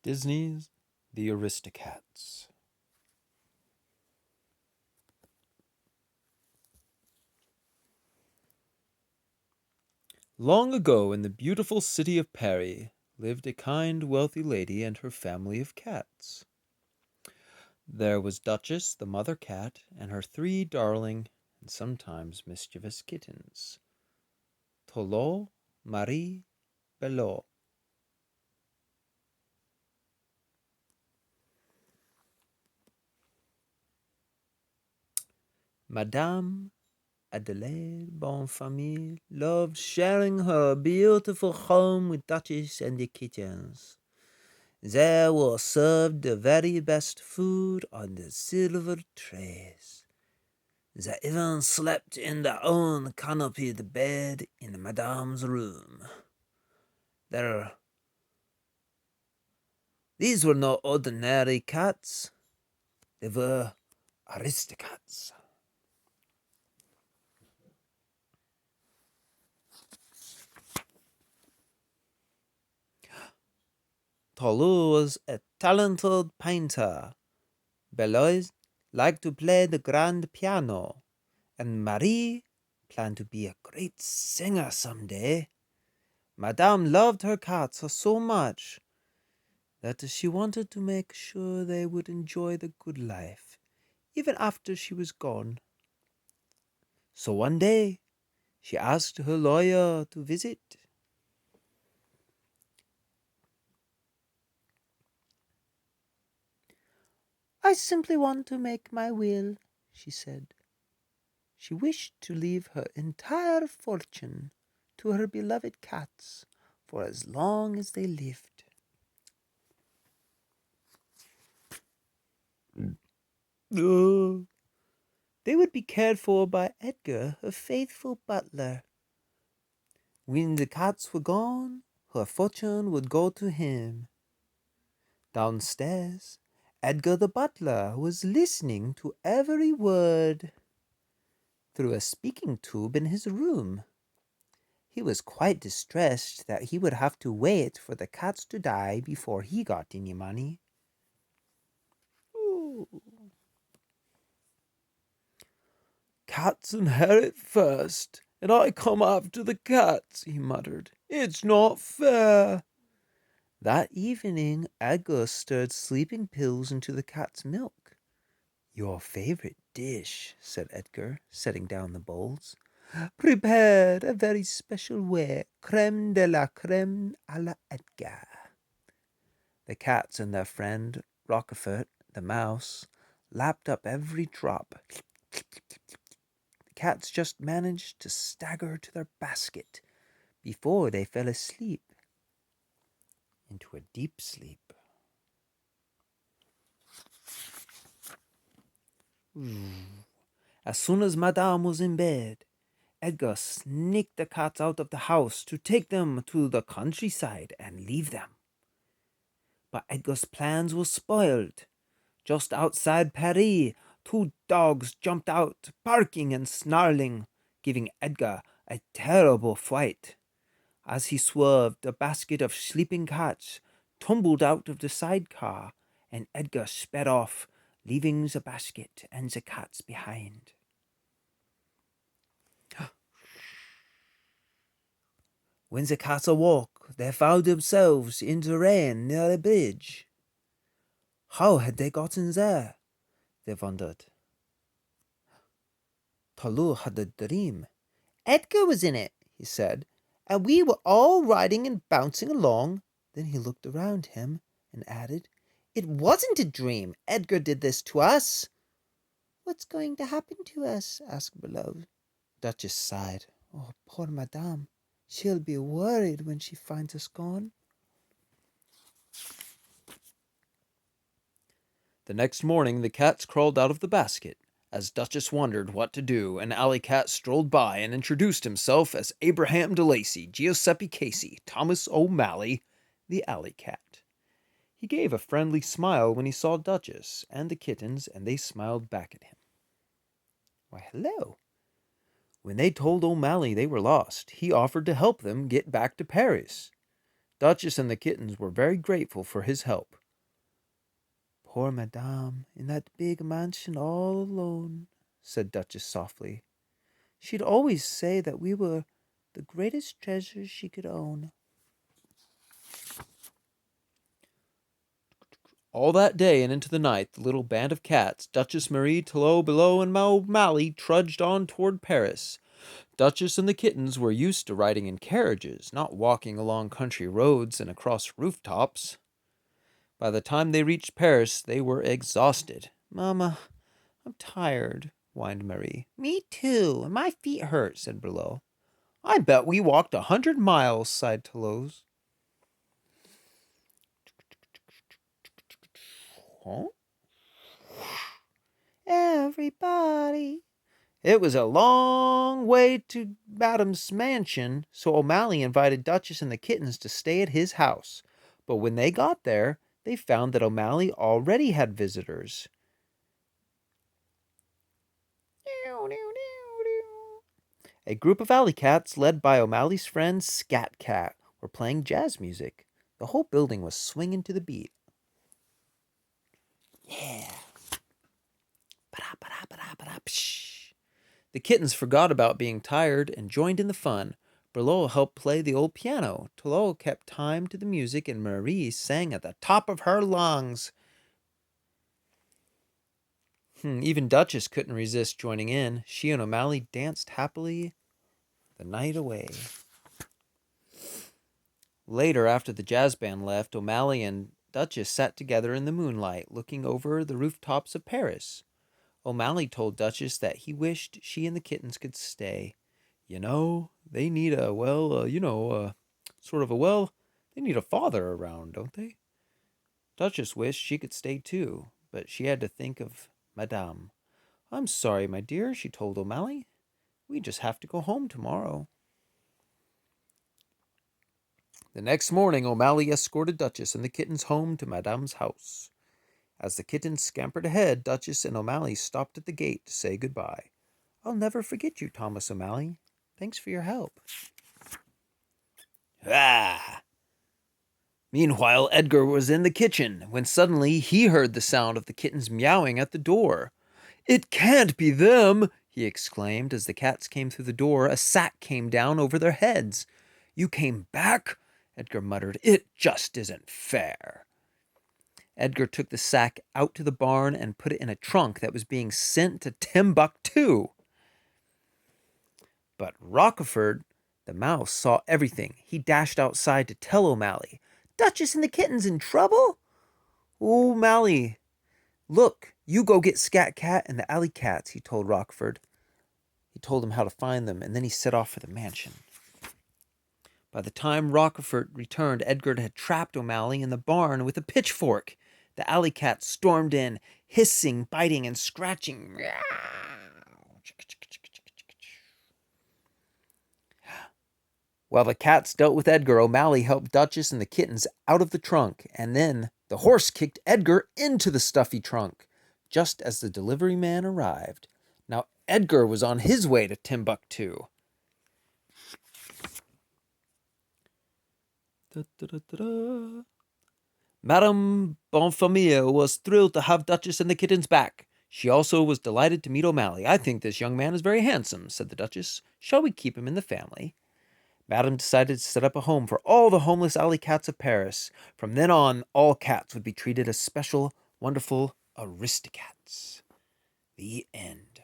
Disney's The Aristocrats. Long ago, in the beautiful city of Paris, lived a kind, wealthy lady and her family of cats. There was Duchess, the mother cat, and her three darling and sometimes mischievous kittens, Tolo, Marie, Belot. Madame Adelaide Bonfamille loved sharing her beautiful home with Duchess and the kittens. There was served the very best food on the silver trays. They even slept in their own canopied bed in Madame's room. There, these were no ordinary cats. They were aristocrats. Tolu was a talented painter. Belois liked to play the grand piano, and Marie planned to be a great singer some day. Madame loved her cats so much that she wanted to make sure they would enjoy the good life, even after she was gone. So one day, she asked her lawyer to visit. I simply want to make my will, she said. She wished to leave her entire fortune to her beloved cats for as long as they lived. Oh, they would be cared for by Edgar, her faithful butler. When the cats were gone, her fortune would go to him. Downstairs, Edgar the butler was listening to every word through a speaking tube in his room. He was quite distressed that he would have to wait for the cats to die before he got any money. Ooh. Cats inherit first, and I come after the cats, he muttered. It's not fair. That evening, Edgar stirred sleeping pills into the cat's milk. Your favorite dish, said Edgar, setting down the bowls. Prepared a very special way, creme de la creme à la Edgar. The cats and their friend, Roquefort, the mouse, lapped up every drop. The cats just managed to stagger to their basket before they fell asleep, into a deep sleep. As soon as Madame was in bed, Edgar sneaked the cats out of the house to take them to the countryside and leave them. But Edgar's plans were spoiled. Just outside Paris, two dogs jumped out, barking and snarling, giving Edgar a terrible fright. As he swerved, a basket of sleeping cats tumbled out of the sidecar, and Edgar sped off, leaving the basket and the cats behind. When the cats awoke, they found themselves in the rain near a bridge. How had they gotten there? They wondered. Tolu had a dream. Edgar was in it, he said, and we were all riding and bouncing along. Then he looked around him and added, It wasn't a dream. Edgar did this to us. What's going to happen to us? Asked Beloved. Duchess sighed. Oh, poor Madame. She'll be worried when she finds us gone. The next morning the cats crawled out of the basket. As Duchess wondered what to do, an alley cat strolled by and introduced himself as Abraham de Lacy, Giuseppe Casey, Thomas O'Malley, the alley cat. He gave a friendly smile when he saw Duchess and the kittens, and they smiled back at him. Why, hello. When they told O'Malley they were lost, he offered to help them get back to Paris. Duchess and the kittens were very grateful for his help. Poor Madame in that big mansion all alone, said Duchess softly. She'd always say that we were the greatest treasures she could own. All that day and into the night, the little band of cats, Duchess Marie, Tillot, Below, and O'Malley, trudged on toward Paris. Duchess and the kittens were used to riding in carriages, not walking along country roads and across rooftops. By the time they reached Paris, they were exhausted. Mamma, I'm tired, whined Marie. Me too, and my feet hurt, said Below. I bet we walked 100 miles, sighed Toulouse. Huh? Everybody. It was a long way to Madame's mansion, so O'Malley invited Duchess and the kittens to stay at his house. But when they got there, they found that O'Malley already had visitors. A group of alley cats, led by O'Malley's friend Scat Cat, were playing jazz music. The whole building was swinging to the beat. Yeah. The kittens forgot about being tired and joined in the fun. Berlot helped play the old piano. Tolo kept time to the music, and Marie sang at the top of her lungs. Even Duchess couldn't resist joining in. She and O'Malley danced happily the night away. Later, after the jazz band left, O'Malley and Duchess sat together in the moonlight, looking over the rooftops of Paris. O'Malley told Duchess that he wished she and the kittens could stay. You know, they need they need a father around, don't they? Duchess wished she could stay too, but she had to think of Madame. I'm sorry, my dear, she told O'Malley. We just have to go home tomorrow. The next morning, O'Malley escorted Duchess and the kittens home to Madame's house. As the kittens scampered ahead, Duchess and O'Malley stopped at the gate to say goodbye. I'll never forget you, Thomas O'Malley. Thanks for your help. Ah! Meanwhile, Edgar was in the kitchen when suddenly he heard the sound of the kittens meowing at the door. It can't be them, he exclaimed. As the cats came through the door, a sack came down over their heads. You came back? Edgar muttered. It just isn't fair. Edgar took the sack out to the barn and put it in a trunk that was being sent to Timbuktu. But Rockefort, the mouse, saw everything. He dashed outside to tell O'Malley. Duchess and the kittens in trouble? O'Malley, look, you go get Scat Cat and the alley cats, he told Rockefort. He told him how to find them, and then he set off for the mansion. By the time Rockefort returned, Edgar had trapped O'Malley in the barn with a pitchfork. The alley cats stormed in, hissing, biting, and scratching. While the cats dealt with Edgar, O'Malley helped Duchess and the kittens out of the trunk, and then the horse kicked Edgar into the stuffy trunk, just as the delivery man arrived. Now Edgar was on his way to Timbuktu. Madame Bonfamille was thrilled to have Duchess and the kittens back. She also was delighted to meet O'Malley. I think this young man is very handsome, said the Duchess. Shall we keep him in the family? Madame decided to set up a home for all the homeless alley cats of Paris. From then on, all cats would be treated as special, wonderful Aristocrats. The end.